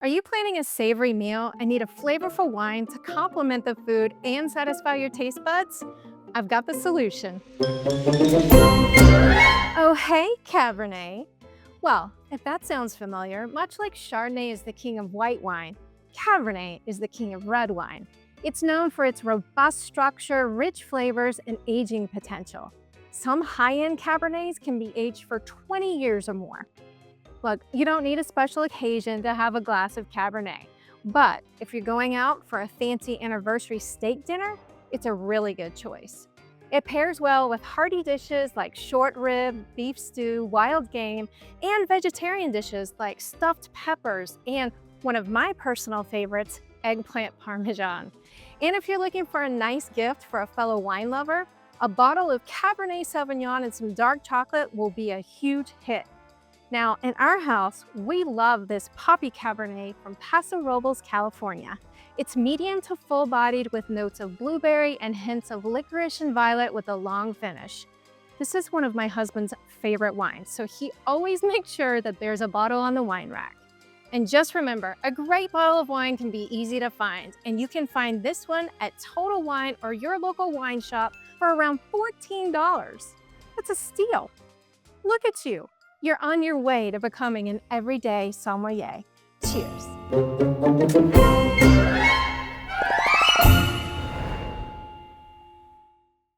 Are you planning a savory meal and need a flavorful wine to complement the food and satisfy your taste buds? I've got the solution. Oh, hey, Cabernet. Well, if that sounds familiar, much like Chardonnay is the king of white wine, Cabernet is the king of red wine. It's known for its robust structure, rich flavors, and aging potential. Some high-end Cabernets can be aged for 20 years or more. Look, you don't need a special occasion to have a glass of Cabernet, but if you're going out for a fancy anniversary steak dinner, it's a really good choice. It pairs well with hearty dishes like short rib, beef stew, wild game, and vegetarian dishes like stuffed peppers and one of my personal favorites, eggplant parmesan. And if you're looking for a nice gift for a fellow wine lover, a bottle of Cabernet Sauvignon and some dark chocolate will be a huge hit. Now, in our house, we love this Poppy Cabernet from Paso Robles, California. It's medium to full-bodied with notes of blueberry and hints of licorice and violet with a long finish. This is one of my husband's favorite wines, so he always makes sure that there's a bottle on the wine rack. And just remember, a great bottle of wine can be easy to find, and you can find this one at Total Wine or your local wine shop for around $14. That's a steal. Look at you. You're on your way to becoming an everyday sommelier. Cheers.